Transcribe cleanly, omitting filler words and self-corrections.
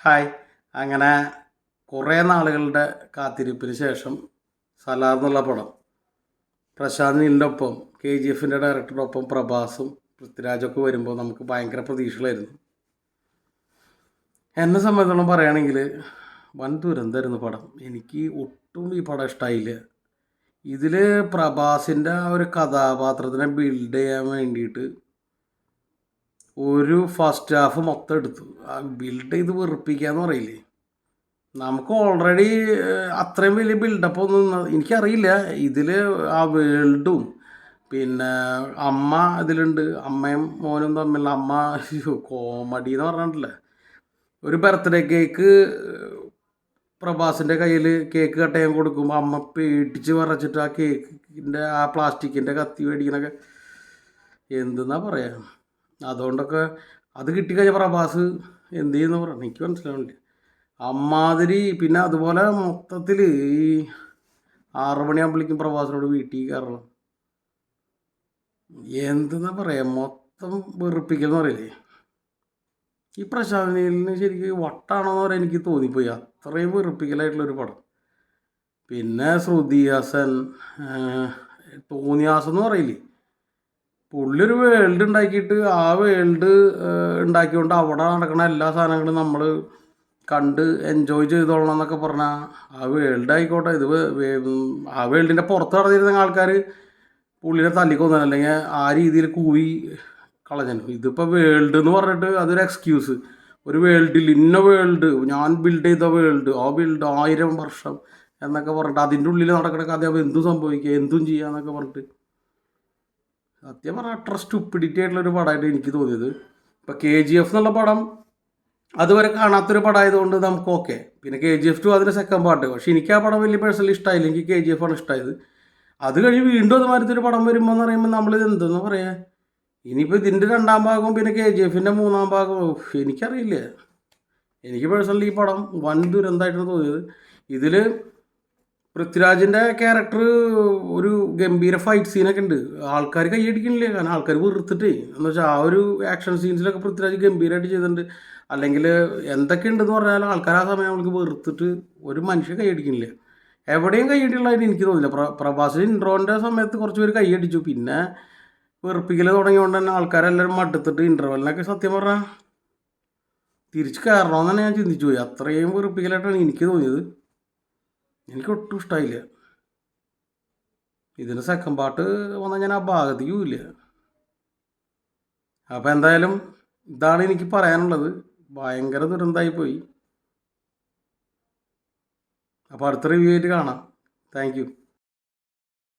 Hi. അങ്ങനെ കുറേ നാളുകളുടെ കാത്തിരിപ്പിന് ശേഷം സലാർ എന്നുള്ള പടം പ്രശാന്ത് നീലിൻ്റെ ഒപ്പം KGF-ൻ്റെ ഡയറക്ടറുടെ ഒപ്പം പ്രഭാസും പൃഥ്വിരാജൊക്കെ വരുമ്പോൾ നമുക്ക് ഭയങ്കര പ്രതീക്ഷകളായിരുന്നു. എന്നെ സംബന്ധിച്ചോളം പറയുകയാണെങ്കിൽ വൻ ദുരന്തമായിരുന്നു പടം. എനിക്ക് ഒട്ടും ഈ പടം ഇഷ്ടമായില്ല. ഇതിൽ പ്രഭാസിൻ്റെ ആ ഒരു കഥാപാത്രത്തിനെ ബിൽഡ് ചെയ്യാൻ വേണ്ടിയിട്ട് ഒരു ഫസ്റ്റ് ഹാഫ് മൊത്തം എടുത്തു. ആ ബിൽഡ് ചെയ്ത് വെറുപ്പിക്കാന്ന് പറയില്ലേ, നമുക്ക് ഓൾറെഡി അത്രയും വലിയ ബിൽഡപ്പ് ഒന്നും എനിക്കറിയില്ല. ഇതിൽ ആ വേൾഡും പിന്നെ അമ്മ ഇതിലുണ്ട്, അമ്മയും മോനും തമ്മിലുള്ള അമ്മ കോമഡി എന്ന് പറഞ്ഞിട്ടില്ല. ഒരു ബർത്ത്ഡേ കേക്ക് പ്രഭാസിൻ്റെ കയ്യിൽ കേക്ക് കട്ട് ചെയ്യാൻ കൊടുക്കുമ്പോൾ അമ്മ പേടിച്ച് വിറച്ചിട്ട് ആ കേക്കിൻ്റെ ആ പ്ലാസ്റ്റിക്കിൻ്റെ കത്തി മേടിക്കണൊക്കെ എന്തെന്നാ പറയാ. അതുകൊണ്ടൊക്കെ അത് കിട്ടിക്കഴിഞ്ഞ പ്രഭാസ് എന്ത് ചെയ്യുന്നു പറഞ്ഞു എനിക്ക് മനസ്സിലാവില്ല. അമ്മാതിരി പിന്നെ അതുപോലെ മൊത്തത്തിൽ ഈ 6 മണിയാകുമ്പോഴേക്കും പ്രഭാസിനോട് വീട്ടിൽ കയറണം, എന്തെന്നാ പറയാ, മൊത്തം വെറുപ്പിക്കലെന്ന് പറയില്ലേ. ഈ പ്രശാന്ത് നീലിന് ശരിക്കും വട്ടാണോന്ന് പറയാൻ എനിക്ക് തോന്നിപ്പോയി, അത്രയും വെറുപ്പിക്കലായിട്ടുള്ളൊരു പടം. പിന്നെ ശ്രുതി ഹാസൻ തോന്നിയാസം എന്ന് പറയില്ലേ, പുള്ളി ഒരു വേൾഡ് ഉണ്ടാക്കിയിട്ട് ആ വേൾഡ് ഉണ്ടാക്കിക്കൊണ്ട് അവിടെ നടക്കുന്ന എല്ലാ സാധനങ്ങളും നമ്മൾ കണ്ട് എൻജോയ് ചെയ്തോളണം എന്നൊക്കെ പറഞ്ഞാൽ ആ വേൾഡ് ആയിക്കോട്ടെ. ഇത് ആ വേൾഡിൻ്റെ പുറത്ത് നടന്നിരുന്ന ആൾക്കാർ പുള്ളിനെ തല്ലിക്കൊന്നു, അല്ലെങ്കിൽ ആ രീതിയിൽ കൂവി കളഞ്ഞു. ഇതിപ്പോൾ വേൾഡ് എന്ന് പറഞ്ഞിട്ട് അതൊരു എക്സ്ക്യൂസ്. ഒരു വേൾഡിൽ ഇന്ന വേൾഡ്, ഞാൻ ബിൽഡ് ചെയ്ത വേൾഡ്, ആ ബിൽഡ് 1000 വർഷം എന്നൊക്കെ പറഞ്ഞിട്ട് അതിൻ്റെ ഉള്ളിൽ നടക്കുന്ന കഥ എന്തും സംഭവിക്കുക, എന്തും ചെയ്യാന്നൊക്കെ പറഞ്ഞിട്ട് സത്യം പറഞ്ഞാൽ അത്ര സ്റ്റുപ്പിഡിറ്റി ആയിട്ടുള്ളൊരു പടമായിട്ട് എനിക്ക് തോന്നിയത്. ഇപ്പോൾ KGF എന്നുള്ള പടം അതുവരെ കാണാത്തൊരു പടമായതുകൊണ്ട് നമുക്ക് ഓക്കെ. പിന്നെ KGF 2 അതിൻ്റെ സെക്കൻഡ് പാർട്ട്. പക്ഷേ എനിക്ക് ആ പടം വലിയ പേഴ്സണലി ഇഷ്ടമായില്ല, എനിക്ക് KGF ആണ് ഇഷ്ടമായത്. അത് കഴിഞ്ഞ് വീണ്ടും അതുമാതിരത്തെ ഒരു പടം വരുമ്പോൾ എന്ന് പറയുമ്പോൾ നമ്മളിത് എന്തെന്ന് പറയാ, ഇനിയിപ്പോൾ ഇതിൻ്റെ 2ാം ഭാഗവും പിന്നെ KGF-ൻ്റെ 3ാം ഭാഗവും എനിക്കറിയില്ല. എനിക്ക് പേഴ്സണലി ഈ പടം വൻ ദുരന്തമായിട്ടാണ് തോന്നിയത്. ഇതിൽ പൃഥ്വിരാജിൻ്റെ ക്യാരക്ടർ ഒരു ഗംഭീര ഫൈറ്റ് സീനൊക്കെ ഉണ്ട്, ആൾക്കാർ കൈയടിക്കണില്ല. കാരണം ആൾക്കാർ വെറുത്തിട്ടേ എന്ന് വെച്ചാൽ ആ ഒരു ആക്ഷൻ സീൻസിലൊക്കെ പൃഥ്വിരാജ് ഗംഭീരമായിട്ട് ചെയ്തിട്ടുണ്ട്. അല്ലെങ്കിൽ എന്തൊക്കെ ഉണ്ടെന്ന് പറഞ്ഞാൽ ആൾക്കാർ ആ സമയം അവൾക്ക് വെറുത്തിട്ട് ഒരു മനുഷ്യൻ കൈയടിക്കണില്ല, എവിടെയും കൈയടിയുള്ളതായിട്ട് എനിക്ക് തോന്നില്ല. പ്രഭാസിന് ഇൻട്രോൻ്റെ സമയത്ത് കുറച്ച് പേര് കൈയടിച്ചു, പിന്നെ വെറുപ്പിക്കൽ തുടങ്ങിയതുകൊണ്ട് തന്നെ ആൾക്കാരെല്ലാവരും മടുത്തിട്ട് ഇൻ്റർവെല്ലിനൊക്കെ സത്യം പറഞ്ഞാൽ തിരിച്ച് കയറണമെന്ന് തന്നെ ഞാൻ ചിന്തിച്ചു പോയി. അത്രയും വെറുപ്പിക്കലായിട്ടാണ് എനിക്ക് തോന്നിയത്, എനിക്കൊട്ടും ഇഷ്ടമായില്ല. ഇതിൻ്റെ സെക്കൻഡ് പാർട്ട് വന്നാൽ ഞാൻ ആ ഭാഗത്തേക്കും ഇല്ല. അപ്പോൾ എന്തായാലും ഇതാണ് എനിക്ക് പറയാനുള്ളത്, ഭയങ്കര ദുരന്തമായിപ്പോയി. അപ്പോൾ അടുത്ത റിവ്യൂ ആയിട്ട് കാണാം. Thank you.